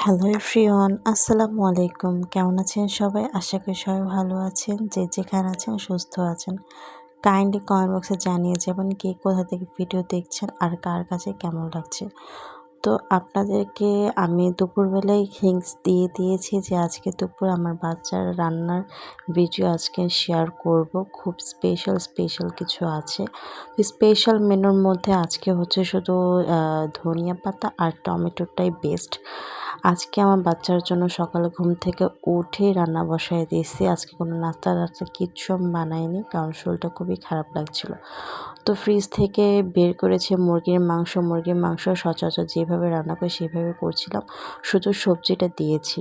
Hello everyone, আসসালামু আলাইকুম। কেমন আছেন সবাই? আশা করি সবাই ভালো আছেন। যে যেখানে আছেন সুস্থ আছেন। কাইন্ডলি কমেন্ট বক্সে জানিয়ে যাবেন কে কোথা থেকে ভিডিও দেখছেন আর কার কাছে কেমন লাগছে। তো আপনাদেরকে আমি দুপুরবেলায় হিংস দিয়ে দিয়েছি যে আজকে দুপুর আমার বাচ্চার রান্নার ভিডিও আজকে শেয়ার করব। খুব স্পেশাল কিছু আছে। স্পেশাল মেনুর মধ্যে আজকে হচ্ছে শুধু ধনিয়া পাতা আর টমেটোটাই বেস্ট। আজকে আমার বাচ্চার জন্য সকালে ঘুম থেকে উঠেই রান্না বসায় দিয়েছি। আজকে কোনো নাস্তা কিচ্ছু আমি বানাইনি, কারণ শরীরটা খুবই খারাপ লাগছিল। তো ফ্রিজ থেকে বের করেছি মুরগির মাংস সচরাচর যেভাবে রান্না করি সেভাবে করছিলাম, শুধু সবজিটা দিয়েছি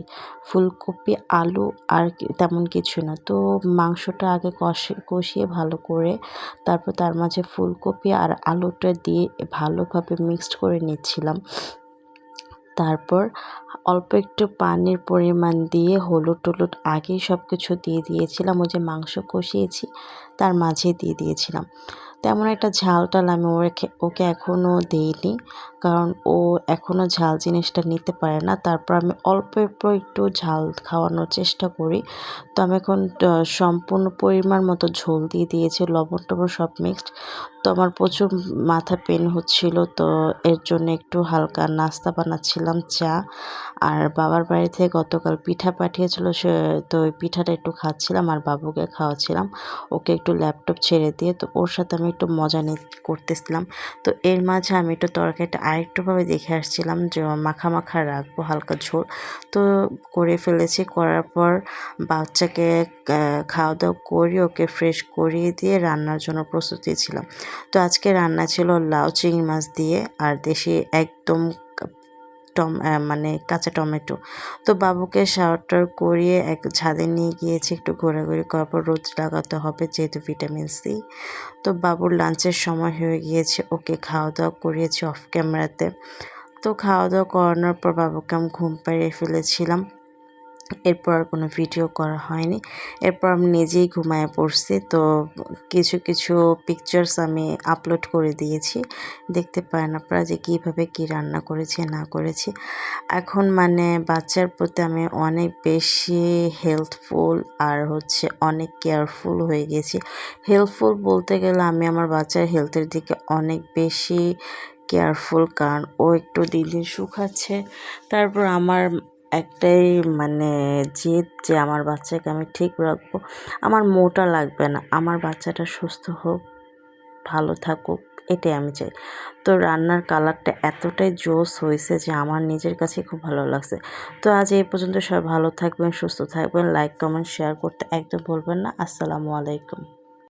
ফুলকপি আলু আর তেমন কিছু না। তো মাংসটা আগে কষিয়ে ভালো করে তারপর তার মাঝে ফুলকপি আর আলুটা দিয়ে ভালোভাবে মিক্সড করে নিচ্ছিলাম। তারপর অল্প একটু পানির পরিমাণ দিয়ে হলুদ আগেই সব কিছু দিয়ে দিয়েছিলাম। ওই যে মাংস কষিয়েছি তার মাঝে দিয়ে দিয়েছিলাম। তেমন একটা ঝাল-টাল আমি ওকে এখনও দেইনি, কারণ ও এখনও ঝাল জিনিসটা নিতে পারে না। তারপর আমি অল্প একটু ঝাল খাওয়ানোর চেষ্টা করি। তো আমি এখন সম্পূর্ণ পরিমাণ মতো ঝোল দিয়ে দিয়েছি, লবণ-টবণ সব মিক্সড। তো আমার প্রচুর মাথা পেন হচ্ছিল, তো এর জন্য একটু হালকা নাস্তা বানাচ্ছিলাম, চা। আর বাবার বাড়ি থেকে গতকাল পিঠা পাঠিয়েছিল, তো ওই পিঠাটা একটু খাচ্ছিলাম আর বাবুকে খাওয়াচ্ছিলাম। ওকে একটু ল্যাপটপ ছেড়ে দিয়ে তো ওর সাথে আমি একটু মজা করতেছিলাম। তো এর মাঝে আমি একটু তরকারিটা আরেকটুভাবে দেখে আসছিলাম যে মাখা রাখবো, হালকা ঝোল। তো করে ফেলেছি, করার পর বাচ্চাকে খাওয়া দাওয়া করিয়ে ওকে ফ্রেশ করিয়ে দিয়ে রান্নার জন্য প্রস্তুতি ছিলাম। তো আজকে রান্না ছিল লাউ চিংড়ি মাছ দিয়ে আর দেশি একদম মানে কাঁচা টমেটো। তো বাবুকে শাওয়ার করিয়ে এক ছাদে নিয়ে গিয়েছি, একটু ঘোরাঘুরি করার পর রোদ লাগাতে হবে যেহেতু ভিটামিন সি। তো বাবুর লাঞ্চের সময় হয়ে গিয়েছে, ওকে খাওয়া দাওয়া করিয়েছি অফ ক্যামেরাতে। তো খাওয়া দাওয়া করানোর পর বাবুকে আমি ঘুম পাড়িয়ে ফেলেছিলাম। এরপর আর কোনো ভিডিও করা হয়নি। এরপর আমি নিজেই ঘুমায়ে পড়ছি। তো কিছু পিকচার্স আমি আপলোড করে দিয়েছি। দেখতে পারেন আপনারা যে কীভাবে কী রান্না করেছি না করেছি। এখন মানে বাচ্চার প্রতি আমি অনেক বেশি হেল্পফুল আর হচ্ছে অনেক কেয়ারফুল হয়ে গেছি। হেল্পফুল বলতে গেলে আমি আমার বাচ্চার হেলথের দিকে অনেক বেশি কেয়ারফুল, কারণ ও একটু দিন শুকাচ্ছে। তারপর আমার একটাই মানে জেদ যে আমার বাচ্চাকে আমি ঠিক রাখবো। আমার মোটা লাগবে না, আমার বাচ্চাটা সুস্থ হোক, ভালো থাকুক, এটাই আমি চাই। তো রান্নার কালারটা এতটাই জোস হয়েছে যে আমার নিজের কাছে খুব ভালো লাগছে। তো আজ এই পর্যন্ত, সবাই ভালো থাকবেন, সুস্থ থাকবেন। লাইক কমেন্ট শেয়ার করতে একদম ভুলবেন না। আসসালামু আলাইকুম।